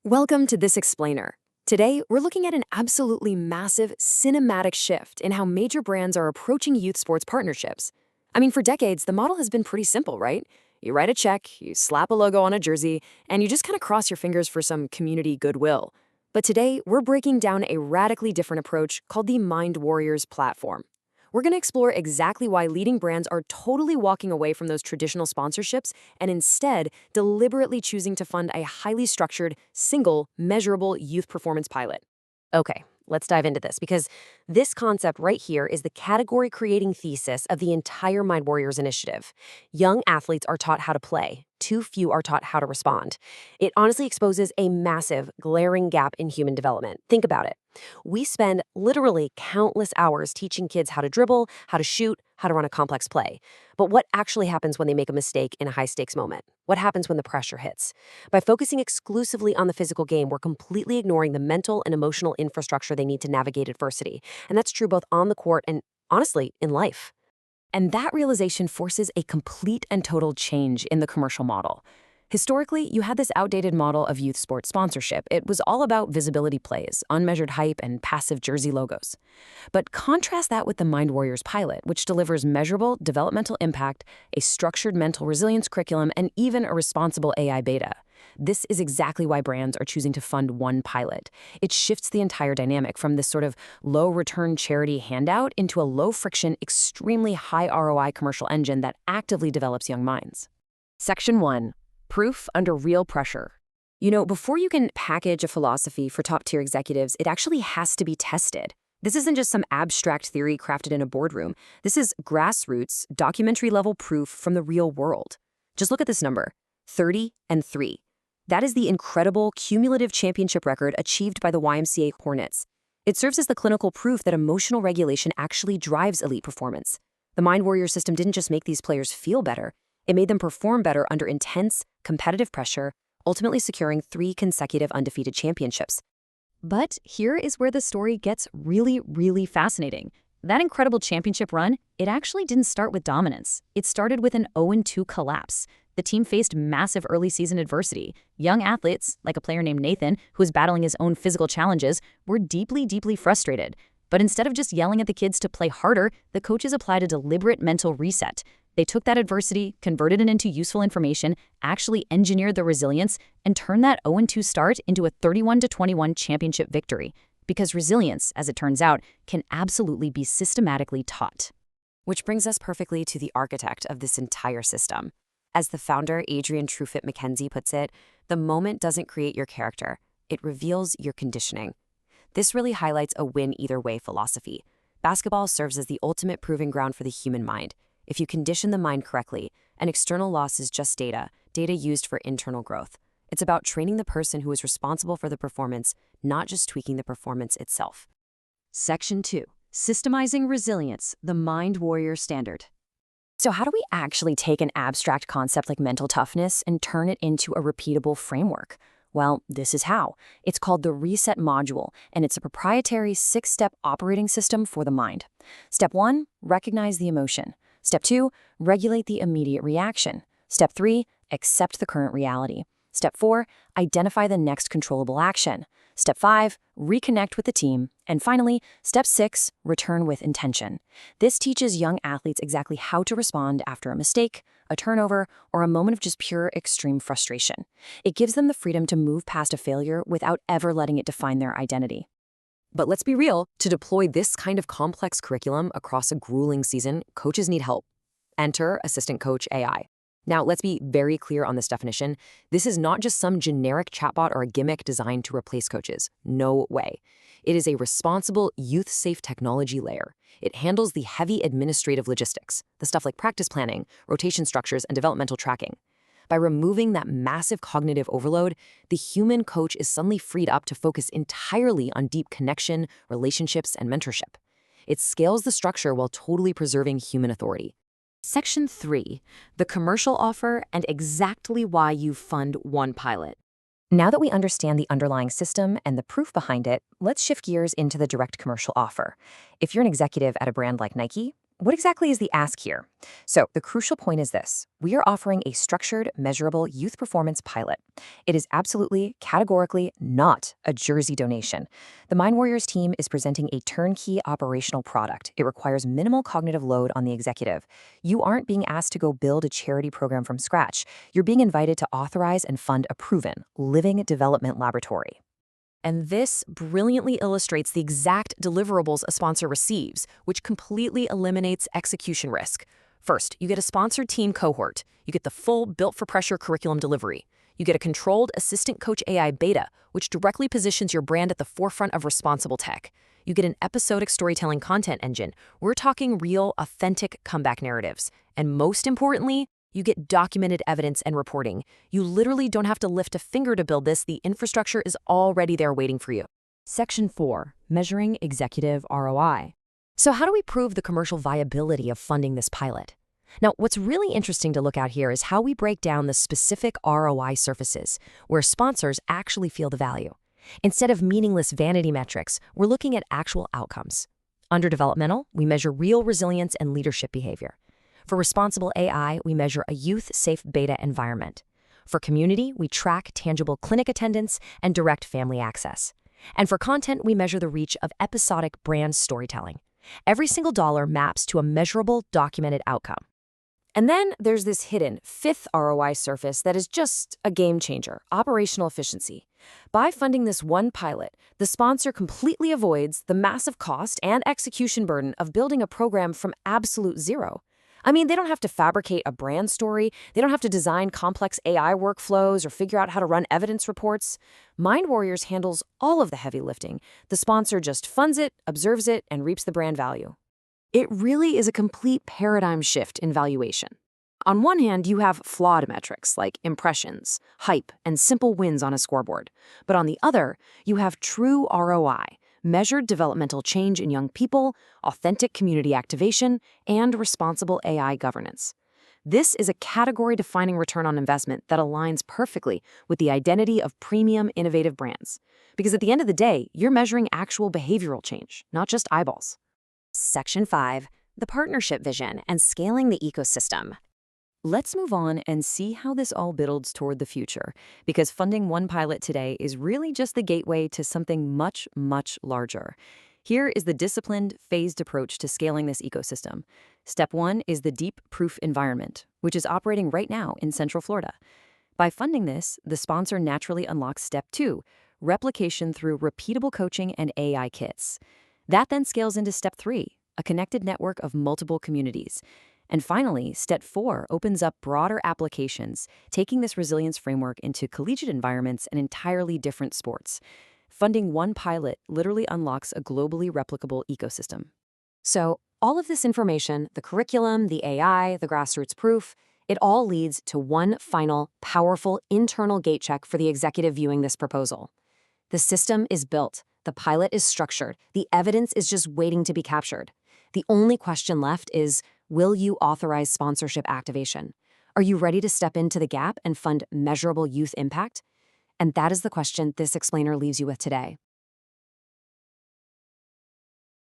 Welcome to This Explainer. Today, we're looking at an absolutely massive cinematic shift in how major brands are approaching youth sports partnerships. I mean, for decades, the model has been pretty simple, right? You write a check, you slap a logo on a jersey, and you just kind of cross your fingers for some community goodwill. But today, we're breaking down a radically different approach called the Mind Warriors platform. We're going to explore exactly why leading brands are totally walking away from those traditional sponsorships and instead deliberately choosing to fund a highly structured, single, measurable youth performance pilot. Okay, let's dive into this because this concept right here is the category-creating thesis of the entire Mind Warriors initiative. Young athletes are taught how to play. Too few are taught how to respond. It honestly exposes a massive, glaring gap in human development. Think about it. We spend literally countless hours teaching kids how to dribble, how to shoot, how to run a complex play. But what actually happens when they make a mistake in a high-stakes moment? What happens when the pressure hits? By focusing exclusively on the physical game, we're completely ignoring the mental and emotional infrastructure they need to navigate adversity. And that's true both on the court and, honestly, in life. And that realization forces a complete and total change in the commercial model. Historically, you had this outdated model of youth sports sponsorship. It was all about visibility plays, unmeasured hype, and passive jersey logos. But contrast that with the Mind Warriors pilot, which delivers measurable developmental impact, a structured mental resilience curriculum, and even a responsible AI beta. This is exactly why brands are choosing to fund one pilot. It shifts the entire dynamic from this sort of low-return charity handout into a low-friction, extremely high ROI commercial engine that actively develops young minds. Section 1. Proof under real pressure. Before you can package a philosophy for top-tier executives, it actually has to be tested. This isn't just some abstract theory crafted in a boardroom. This is grassroots, documentary-level proof from the real world. Just look at this number, 30-3. That is the incredible cumulative championship record achieved by the YMCA Hornets. It serves as the clinical proof that emotional regulation actually drives elite performance. The Mind Warrior system didn't just make these players feel better, it made them perform better under intense, competitive pressure, ultimately securing 3 consecutive undefeated championships. But here is where the story gets really fascinating. That incredible championship run, it actually didn't start with dominance. It started with an 0-2 collapse. The team faced massive early season adversity. Young athletes, like a player named Nathan, who was battling his own physical challenges, were deeply frustrated. But instead of just yelling at the kids to play harder, the coaches applied a deliberate mental reset. They took that adversity, converted it into useful information, actually engineered the resilience, and turned that 0-2 start into a 31-21 championship victory. Because resilience, as it turns out, can absolutely be systematically taught. Which brings us perfectly to the architect of this entire system. As the founder, Adrian Truefit McKenzie, puts it, the moment doesn't create your character, it reveals your conditioning. This really highlights a win-either-way philosophy. Basketball serves as the ultimate proving ground for the human mind. If you condition the mind correctly, an external loss is just data used for internal growth. It's about training the person who is responsible for the performance, not just tweaking the performance itself. Section 2. Systemizing Resilience, the Mind Warrior Standard. So how do we actually take an abstract concept like mental toughness and turn it into a repeatable framework? Well, this is how. It's called the Reset Module, and it's a proprietary 6-step operating system for the mind. Step 1, recognize the emotion. Step 2, regulate the immediate reaction. Step 3, accept the current reality. Step 4, identify the next controllable action. Step 5, reconnect with the team. And finally, Step 6, return with intention. This teaches young athletes exactly how to respond after a mistake, a turnover, or a moment of just pure extreme frustration. It gives them the freedom to move past a failure without ever letting it define their identity. But let's be real, to deploy this kind of complex curriculum across a grueling season, coaches need help. Enter Assistant Coach AI. Now, let's be very clear on this definition. This is not just some generic chatbot or a gimmick designed to replace coaches. No way. It is a responsible, youth-safe technology layer. It handles the heavy administrative logistics, the stuff like practice planning, rotation structures, and developmental tracking. By removing that massive cognitive overload, the human coach is suddenly freed up to focus entirely on deep connection, relationships, and mentorship. It scales the structure while totally preserving human authority. Section 3, the commercial offer and exactly why you fund one pilot. Now that we understand the underlying system and the proof behind it, let's shift gears into the direct commercial offer. If you're an executive at a brand like Nike, what exactly is the ask here? So, the crucial point is this: we are offering a structured, measurable youth performance pilot. It is absolutely, categorically not a jersey donation. The Mind Warriors team is presenting a turnkey operational product. It requires minimal cognitive load on the executive. You aren't being asked to go build a charity program from scratch. You're being invited to authorize and fund a proven, living development laboratory. And this brilliantly illustrates the exact deliverables a sponsor receives, which completely eliminates execution risk. First, you get a sponsored team cohort. You get the full built-for-pressure curriculum delivery. You get a controlled assistant coach AI beta, which directly positions your brand at the forefront of responsible tech. You get an episodic storytelling content engine. We're talking real, authentic comeback narratives. And most importantly, you get documented evidence and reporting. You literally don't have to lift a finger to build this. The infrastructure is already there waiting for you. Section 4. Measuring executive ROI. So how do we prove the commercial viability of funding this pilot? Now, what's really interesting to look at here is how we break down the specific ROI surfaces, where sponsors actually feel the value. Instead of meaningless vanity metrics, we're looking at actual outcomes. Under developmental, we measure real resilience and leadership behavior. For responsible AI, we measure a youth-safe beta environment. For community, we track tangible clinic attendance and direct family access. And for content, we measure the reach of episodic brand storytelling. Every single dollar maps to a measurable, documented outcome. And then there's this hidden fifth ROI surface that is just a game changer: operational efficiency. By funding this one pilot, the sponsor completely avoids the massive cost and execution burden of building a program from absolute zero. I mean, they don't have to fabricate a brand story. They don't have to design complex AI workflows or figure out how to run evidence reports. Mind Warriors handles all of the heavy lifting. The sponsor just funds it, observes it, and reaps the brand value. It really is a complete paradigm shift in valuation. On one hand, you have flawed metrics like impressions, hype, and simple wins on a scoreboard. But on the other, you have true ROI, measured developmental change in young people, authentic community activation, and responsible AI governance. This is a category-defining return on investment that aligns perfectly with the identity of premium, innovative brands. Because at the end of the day, you're measuring actual behavioral change, not just eyeballs. Section 5. The partnership vision and scaling the ecosystem. Let's move on and see how this all builds toward the future, because funding one pilot today is really just the gateway to something much, much larger. Here is the disciplined, phased approach to scaling this ecosystem. Step 1 is the deep proof environment, which is operating right now in Central Florida. By funding this, the sponsor naturally unlocks Step 2, replication through repeatable coaching and AI kits. That then scales into Step 3, a connected network of multiple communities. And finally, Step 4 opens up broader applications, taking this resilience framework into collegiate environments and entirely different sports. Funding one pilot literally unlocks a globally replicable ecosystem. So, all of this information, the curriculum, the AI, the grassroots proof, it all leads to one final, powerful internal gate check for the executive viewing this proposal. The system is built, the pilot is structured, the evidence is just waiting to be captured. The only question left is, will you authorize sponsorship activation? Are you ready to step into the gap and fund measurable youth impact? And that is the question this explainer leaves you with today.